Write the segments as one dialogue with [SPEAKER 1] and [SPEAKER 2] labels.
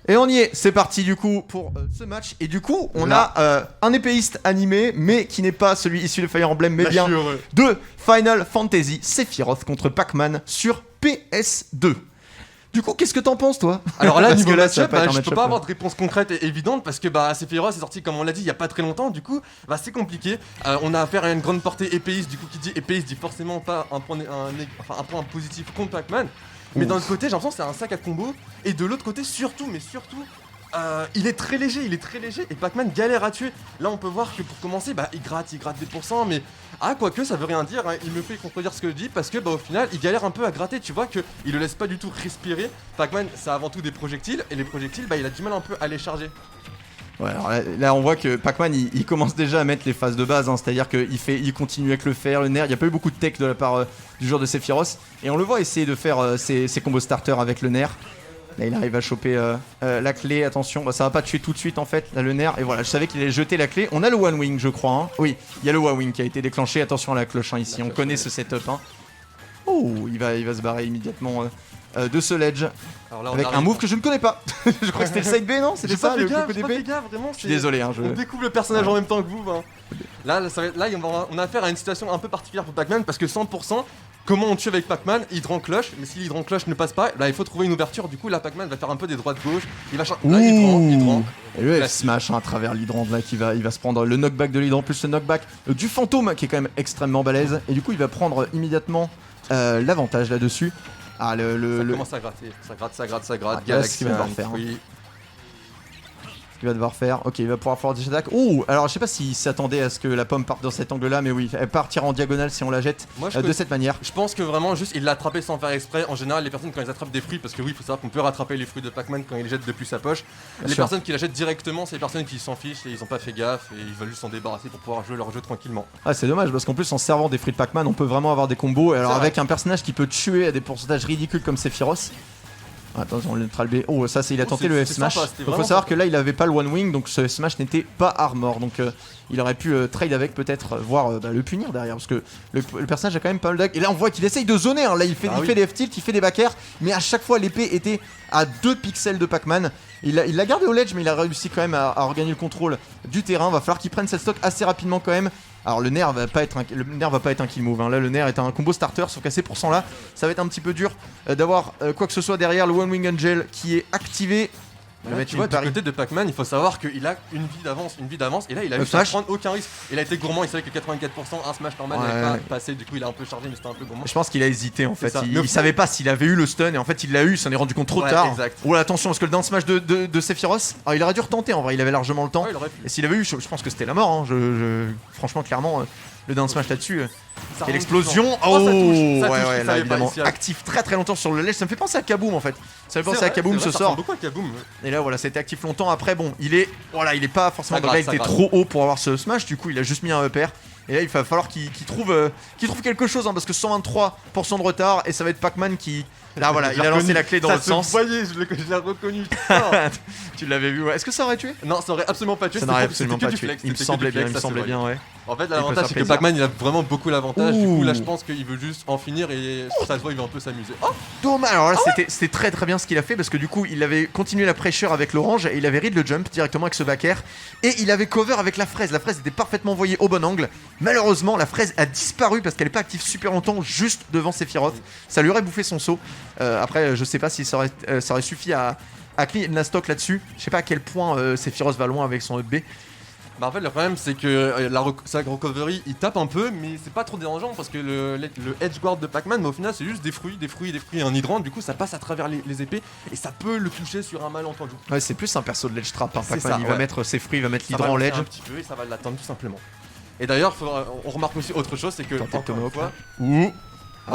[SPEAKER 1] Et on y est, c'est parti du coup pour ce match. Et du coup, on a un épéiste animé, mais qui n'est pas celui issu de Fire Emblem, mais bien de Final Fantasy Sephiroth contre Pac-Man sur PS2. Du coup, qu'est-ce que t'en penses, toi?
[SPEAKER 2] Alors là, niveau
[SPEAKER 1] match-up,
[SPEAKER 2] je peux pas avoir de réponse concrète et évidente parce que Sephiroth est sorti, comme on l'a dit, il y a pas très longtemps. Du coup, c'est compliqué. On a affaire à une grande portée épéiste. Du coup, qui dit épéiste dit forcément pas un point positif contre Pac-Man. Mais d'un autre côté, j'ai l'impression que c'est un sac à combo. Et de l'autre côté, surtout, il est très léger, et Pac-Man galère à tuer. Là on peut voir que pour commencer, il gratte des pourcents, mais quoique ça veut rien dire, hein. Il me fait contredire ce que je dis parce que au final il galère un peu à gratter, tu vois que il le laisse pas du tout respirer. Pac-Man c'est avant tout des projectiles, et les projectiles il a du mal un peu à les charger.
[SPEAKER 1] Ouais, alors là on voit que Pac-Man il commence déjà à mettre les phases de base, hein, c'est-à-dire qu'il continue avec le fer, le nerf, il n'y a pas eu beaucoup de tech de la part du joueur de Sephiroth, et on le voit essayer de faire ses combos starter avec le nerf. Là il arrive à choper la clé, attention, ça va pas tuer tout de suite en fait, là le nerf, et voilà, je savais qu'il allait jeter la clé. On a le One Wing je crois, hein. Oui, il y a le One Wing qui a été déclenché, attention à la cloche ici, on connaît ce setup. Hein. Oh, il va se barrer immédiatement de ce ledge, avec un move que je ne connais pas. Je crois que c'était le side B, non? C'était ça le coup d'épée?
[SPEAKER 2] Vraiment,
[SPEAKER 1] je suis désolé, hein,
[SPEAKER 2] on découvre le personnage en même temps que vous. Hein. Là on a affaire à une situation un peu particulière pour Pac-Man parce que 100%, comment on tue avec Pac-Man? Hydrant cloche, mais si l'hydrant cloche ne passe pas, il faut trouver une ouverture. Du coup, là, Pac-Man va faire un peu des droites-gauche. Il va là, hydrant.
[SPEAKER 1] Et le F-smash à travers l'hydrant, là, il va se prendre le knockback de l'hydrant, plus le knockback du fantôme, qui est quand même extrêmement balèze. Et du coup, il va prendre immédiatement l'avantage là-dessus.
[SPEAKER 2] Ça commence à gratter. Ça gratte.
[SPEAKER 1] Galaxy, ce qu'il va devoir faire. Il va devoir faire. Ok, il va pouvoir faire des attaques. Oh, alors je sais pas s'il s'attendait à ce que la pomme parte dans cet angle-là, mais oui, elle partira en diagonale si on la jette de cette manière.
[SPEAKER 2] Je pense que vraiment, juste il l'a attrapé sans faire exprès. En général, les personnes quand ils attrapent des fruits, parce que oui, il faut savoir qu'on peut rattraper les fruits de Pac-Man quand il les jette depuis sa poche. Les personnes qui la jettent directement, c'est les personnes qui s'en fichent et ils ont pas fait gaffe et ils veulent juste s'en débarrasser pour pouvoir jouer leur jeu tranquillement.
[SPEAKER 1] Ah, c'est dommage parce qu'en plus, en servant des fruits de Pac-Man, on peut vraiment avoir des combos. Et alors, avec un personnage qui peut tuer à des pourcentages ridicules comme Sephiroth. Attention, le neutral B. Oh, ça, il a tenté le F-Smash. Il faut savoir que là, il avait pas le One Wing, donc ce F-Smash n'était pas armor. Donc, il aurait pu trade avec, peut-être, voire le punir derrière. Parce que le personnage a quand même pas le deck. Et là, on voit qu'il essaye de zoner. Hein. Là, il fait des F-tilt, il fait des back air. Mais à chaque fois, l'épée était à 2 pixels de Pac-Man. Il l'a gardé au ledge, mais il a réussi quand même à regagner le contrôle du terrain. Va falloir qu'il prenne cette stock assez rapidement quand même. Alors le nerf va pas être un kill move, hein. Là le nerf est un combo starter, sauf qu'à ces pourcents là ça va être un petit peu dur d'avoir quoi que ce soit derrière. Le One Wing Angel qui est activé.
[SPEAKER 2] Tu vois, du côté de Pac-Man, il faut savoir qu'il a une vie d'avance, et là il a eu à prendre aucun risque. Il a été gourmand, il savait que 84%, un smash normal n'avait pas passé, du coup il a un peu chargé, mais c'était un peu gourmand.
[SPEAKER 1] Je pense qu'il a hésité en fait, il savait pas s'il avait eu le stun, et en fait il l'a eu, il s'en est rendu compte trop tard.
[SPEAKER 2] Exact.
[SPEAKER 1] Oh là, attention, parce que le down smash de Sephiroth, il aurait dû retenter en vrai, il avait largement le temps. Et s'il avait eu, je pense que c'était la mort, hein. Franchement, clairement. Le down smash là-dessus, et l'explosion.
[SPEAKER 2] Ça touche,
[SPEAKER 1] là évidemment actif très très longtemps sur le ledge. Ça me fait penser à Kaboom en fait. Ça me fait penser à Kaboom ce sort. Et là voilà, c'était actif longtemps. Après bon, il est pas forcément il était trop haut pour avoir ce smash. Du coup il a juste mis un upper. Et là il va falloir qu'il trouve quelque chose, hein, parce que 123% de retard, et ça va être Pac-Man qui. Là voilà, il a lancé la clé dans l'autre sens.
[SPEAKER 2] Vous voyez, je l'ai reconnu.
[SPEAKER 1] Tu l'avais vu, ouais. Est-ce que ça aurait tué?
[SPEAKER 2] Non, ça aurait absolument pas tué.
[SPEAKER 1] Ça n'aurait absolument pas tué. Il me semblait bien, ouais.
[SPEAKER 2] En fait, l'avantage c'est que Pac-Man il a vraiment beaucoup l'avantage. Du coup, là je pense qu'il veut juste en finir, et ça se voit, il va un peu s'amuser. Oh,
[SPEAKER 1] dommage. Alors là, c'était très très bien ce qu'il a fait, parce que du coup, il avait continué la pressure avec l'orange et il avait read le jump directement avec ce back air, et il avait cover avec la fraise. La fraise était parfaitement envoyée au bon angle. Malheureusement, la fraise a disparu parce qu'elle est pas active super longtemps juste devant Sephiroth. Ça lui aurait bouffé son saut. Après, je sais pas si ça aurait suffi à clean la stock là-dessus. Je sais pas à quel point Sephiroth va loin avec son up B.
[SPEAKER 2] En fait le problème c'est que sa recovery il tape un peu, mais c'est pas trop dérangeant parce que le edge guard de Pac-Man, mais au final c'est juste des fruits et un hydrant. Du coup ça passe à travers les épées et ça peut le toucher sur un malentendu.
[SPEAKER 1] Ouais, c'est plus un perso de ledge trap, hein. Pac-Man, il va mettre ses fruits, il va mettre l'hydrant en ledge
[SPEAKER 2] un petit peu et ça va l'atteindre tout simplement. Et d'ailleurs on remarque aussi autre chose, c'est que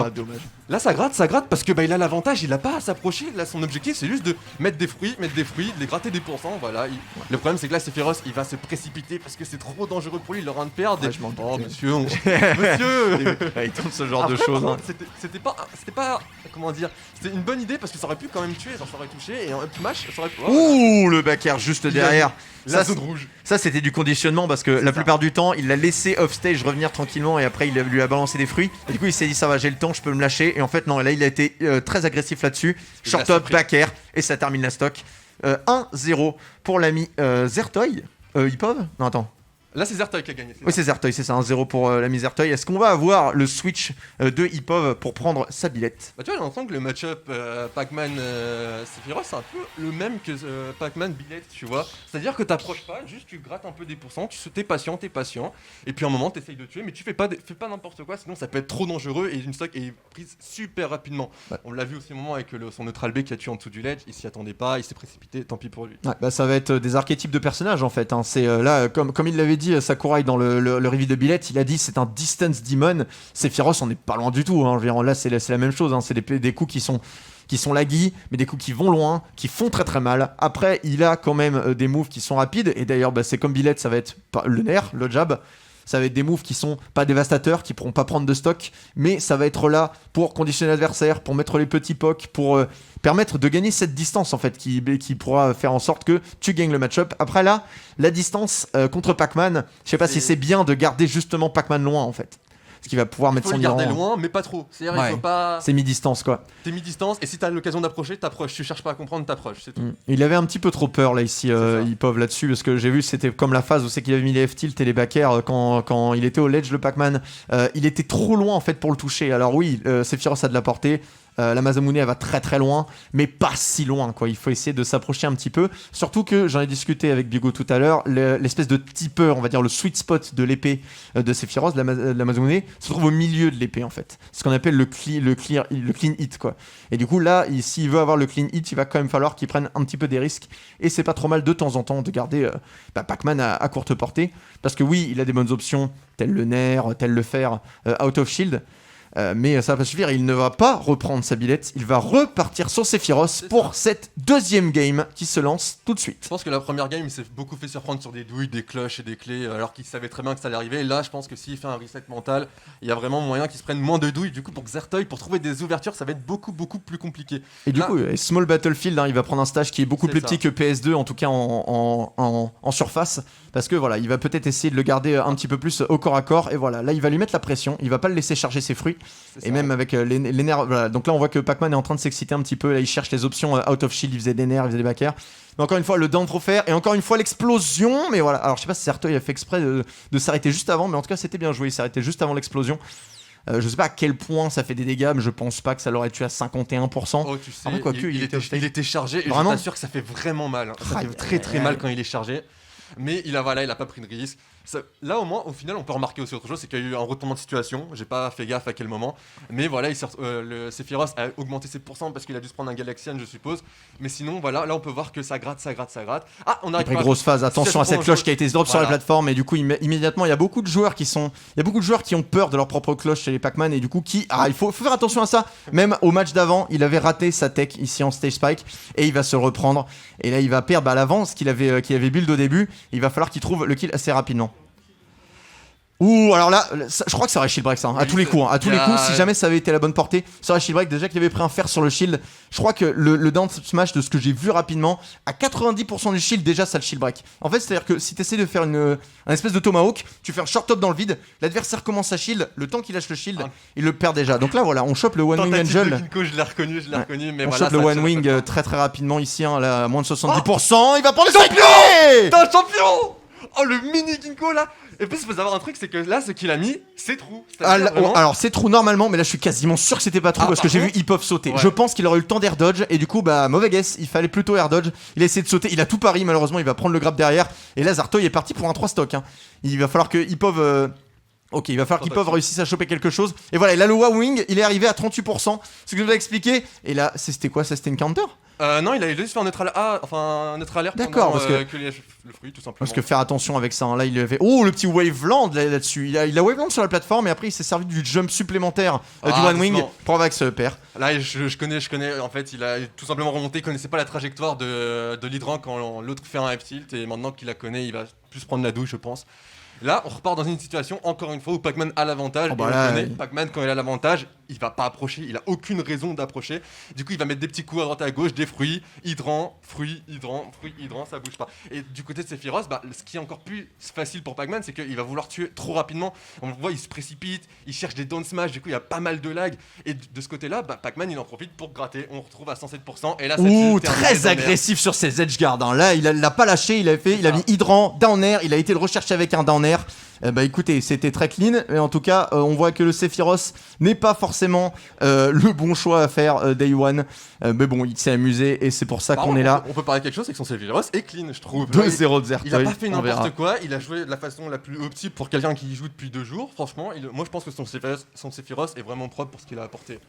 [SPEAKER 1] dommage.
[SPEAKER 2] Là ça gratte parce que il a l'avantage, il a pas à s'approcher. Là son objectif c'est juste de mettre des fruits, de les gratter des pourcents. Voilà. Le problème c'est que là Sephiroth il va se précipiter parce que c'est trop dangereux pour lui, il aura un de perdre. Monsieur, monsieur.
[SPEAKER 1] Il tente ce genre de choses. Hein.
[SPEAKER 2] C'était pas comment dire, c'était une bonne idée parce que ça aurait pu quand même tuer, ça aurait touché, et en up smash ça aurait pu.
[SPEAKER 1] Ouh, le back air juste derrière.
[SPEAKER 2] La zone rouge.
[SPEAKER 1] Ça c'était du conditionnement parce que la plupart du temps il l'a laissé off stage revenir tranquillement, et après il lui a balancé des fruits. Et du coup il s'est dit ça va, j'ai le temps, je peux me lâcher. Et en fait non, là il a été très agressif là-dessus. Short up, back air, et ça termine la stock. 1-0 pour l'ami Zertoy. Ipov ? Non, attends.
[SPEAKER 2] Là, c'est Zertoy qui a gagné.
[SPEAKER 1] Oui, c'est Zertoy, c'est ça, 1-0 pour l'ami Zertoy. Est-ce qu'on va avoir le switch de Ipov pour prendre sa billette ?
[SPEAKER 2] Bah, tu vois, j'ai l'impression que le match-up Pac-Man Sephiroth, c'est un peu le même que Pac-Man Billette, tu vois. C'est-à-dire que t'approches pas, juste tu grattes un peu des pourcents, t'es patient, et puis à un moment t'essayes de tuer, mais tu fais pas n'importe quoi, sinon ça peut être trop dangereux et une stock est prise super rapidement. Ouais. On l'a vu aussi au moment avec son neutral B qui a tué en dessous du ledge, il s'y attendait pas, il s'est précipité, tant pis pour lui.
[SPEAKER 1] Ouais, bah ça va être des archétypes de personnages en fait. Hein. C'est là, comme il l'avait dit Sakurai dans le review de Billette, il a dit c'est un distance demon. Sephiroth, on n'est pas loin du tout. Hein. Je veux dire, là, c'est la même chose. Hein. C'est des coups qui sont laggy, mais des coups qui vont loin, qui font très très mal. Après, il a quand même des moves qui sont rapides. Et d'ailleurs, c'est comme Billette, ça va être le nerf, le jab. Ça va être des moves qui sont pas dévastateurs, qui pourront pas prendre de stock, mais ça va être là pour conditionner l'adversaire, pour mettre les petits pocs, pour permettre de gagner cette distance en fait, qui pourra faire en sorte que tu gagnes le match-up. Après là, la distance contre Pac-Man, je sais pas si c'est bien de garder justement Pac-Man loin en fait. Parce qu'il va pouvoir mettre son
[SPEAKER 2] garder loin, mais pas trop. C'est-à-dire, il faut pas.
[SPEAKER 1] C'est mi-distance quoi.
[SPEAKER 2] T'es mi-distance, et si t'as l'occasion d'approcher, t'approches. Tu cherches pas à comprendre, t'approches, c'est tout.
[SPEAKER 1] Il avait un petit peu trop peur là ici, Ipov là-dessus, parce que j'ai vu c'était comme la phase où c'est qu'il avait mis les F-tilt et les back air quand il était au ledge le Pac-Man. Il était trop loin en fait pour le toucher. Alors oui, Sephiroth a de la portée. La Masamune elle va très très loin, mais pas si loin quoi. Il faut essayer de s'approcher un petit peu. Surtout que j'en ai discuté avec Bigo tout à l'heure, l'espèce de tipeur, on va dire le sweet spot de l'épée de Sephiroth, de la Masamune, se trouve au milieu de l'épée en fait. C'est ce qu'on appelle le clean hit quoi. Et du coup là, s'il veut avoir le clean hit, il va quand même falloir qu'il prenne un petit peu des risques. Et c'est pas trop mal de temps en temps de garder Pac-Man à courte portée, parce que oui, il a des bonnes options, tel le nerf, tel le fer, out of shield. Mais ça va pas suffire, il ne va pas reprendre sa billette, il va repartir sur Sephiroth pour cette deuxième game qui se lance tout de suite.
[SPEAKER 2] Je pense que la première game il s'est beaucoup fait surprendre sur des douilles, des cloches et des clés alors qu'il savait très bien que ça allait arriver. Et là je pense que s'il fait un reset mental, il y a vraiment moyen qu'il se prenne moins de douilles. Du coup pour Zertoy, pour trouver des ouvertures ça va être beaucoup plus compliqué.
[SPEAKER 1] Et du coup Small Battlefield, il va prendre un stage qui est beaucoup plus petit que PS2, en tout cas en surface. Parce que voilà, il va peut-être essayer de le garder un petit peu plus au corps à corps. Et voilà, là il va lui mettre la pression, il va pas le laisser charger ses fruits. Et même avec les nerfs, voilà. Donc là on voit que Pac-Man est en train de s'exciter un petit peu. Là il cherche les options out of shield, il faisait des nerfs, il faisait des back air. Mais encore une fois le down throw fair et encore une fois l'explosion. Mais voilà, alors je sais pas si Zertoy a fait exprès de s'arrêter juste avant, mais en tout cas c'était bien joué, il s'est arrêté juste avant l'explosion. Je sais pas à quel point ça fait des dégâts, mais je pense pas que ça l'aurait tué à 51%.
[SPEAKER 2] Oh, tu sais,
[SPEAKER 1] après, quoique, il
[SPEAKER 2] était chargé et
[SPEAKER 1] vraiment,
[SPEAKER 2] je t'assure que ça fait vraiment mal. Ça fait très très mal quand il est chargé. Mais il a pas pris de risque. Là au moins au final on peut remarquer aussi autre chose, c'est qu'il y a eu un retournement de situation. J'ai pas fait gaffe à quel moment, mais voilà, le Sephiroth a augmenté ses pourcents parce qu'il a dû se prendre un Galaxian je suppose. Mais sinon voilà, là on peut voir que ça gratte. Ah, on arrive.
[SPEAKER 1] Après grosse phase, attention à cette cloche qui a été drop sur la plateforme, et du coup immédiatement il y a beaucoup de joueurs qui ont peur de leur propre cloche chez les Pac-Man, et du coup il faut faire attention à ça. Même au match d'avant il avait raté sa tech ici en stage spike et il va se reprendre, et là il va perdre à l'avance qu'il avait build au début. Il va falloir qu'il trouve le kill assez rapidement. Ouh, alors là, je crois que ça aurait shield break ça, à tous les coups, si jamais ça avait été à la bonne portée, ça aurait shield break. Déjà qu'il avait pris un fer sur le shield, je crois que le down smash de ce que j'ai vu rapidement, à 90% du shield, déjà ça le shield break. En fait, c'est à dire que si tu essaies de faire un espèce de tomahawk, tu fais un short top dans le vide, l'adversaire commence à shield, le temps qu'il lâche le shield, il le perd déjà. Donc là voilà, on chope le One Wing Angel.
[SPEAKER 2] Je l'ai reconnu, mais
[SPEAKER 1] on
[SPEAKER 2] voilà.
[SPEAKER 1] On chope le One Wing très très rapidement ici, là, à moins de 70%, il va prendre le champion.
[SPEAKER 2] T'es un champion. Oh, le mini Ginko là. Et puis il faut savoir un truc, c'est que là ce qu'il a mis c'est trou.
[SPEAKER 1] Alors c'est trou normalement, mais là je suis quasiment sûr que c'était pas trou parce que j'ai vu Ipov sauter. Ouais. Je pense qu'il aurait eu le temps d'air dodge, et du coup mauvais guess, il fallait plutôt air dodge. Il a essayé de sauter, il a tout pari, malheureusement il va prendre le grab derrière. Et là Zertoy est parti pour un 3 stock. Il va falloir que Ipov il va falloir qu'Ipov réussisse à choper quelque chose. Et voilà, et là le Wing il est arrivé à 38%, ce que je vous ai expliqué. Et là c'était quoi ça? C'était une counter?
[SPEAKER 2] Non, il a juste fait un neutral alert.
[SPEAKER 1] D'accord, parce que
[SPEAKER 2] le fruit tout simplement.
[SPEAKER 1] Parce que faire attention avec ça, là il avait le petit waveland là-dessus. Il a waveland sur la plateforme, et après il s'est servi du jump supplémentaire du One Wing pour avoir ce pair.
[SPEAKER 2] Là je connais. En fait, il a tout simplement remonté, il connaissait pas la trajectoire de l'hydrant quand l'autre fait un F-tilt, et maintenant qu'il la connaît, il va plus prendre la douille, je pense. Là, on repart dans une situation, encore une fois, où Pac-Man a l'avantage. Pac-Man, quand il a l'avantage, il va pas approcher, il a aucune raison d'approcher. Du coup, il va mettre des petits coups à droite à gauche, des fruits, hydrant, ça bouge pas. Et du côté de Sephiroth, ce qui est encore plus facile pour Pac-Man, c'est qu'il va vouloir tuer trop rapidement. On le voit, il se précipite, il cherche des down smash, du coup, il y a pas mal de lag. Et de ce côté-là, Pac-Man, il en profite pour gratter. On retrouve à 107%. Et là, ça
[SPEAKER 1] très agressif sur ses edge guards. Hein. Là, il l'a pas lâché, il a mis hydrant, down air, il a été le rechercher avec un down air. Écoutez, c'était très clean, mais en tout cas, on voit que le Sephiroth n'est pas forcément le bon choix à faire Day One. Mais bon, il s'est amusé et c'est pour ça qu'on est là.
[SPEAKER 2] On peut parler de quelque chose, c'est que son Sephiroth est clean, je trouve.
[SPEAKER 1] 2-0 de Zertoy.
[SPEAKER 2] Il a pas fait n'importe quoi, il a joué de la façon la plus optique pour quelqu'un qui y joue depuis 2 jours. Franchement, moi je pense que son Sephiroth est vraiment propre pour ce qu'il a apporté.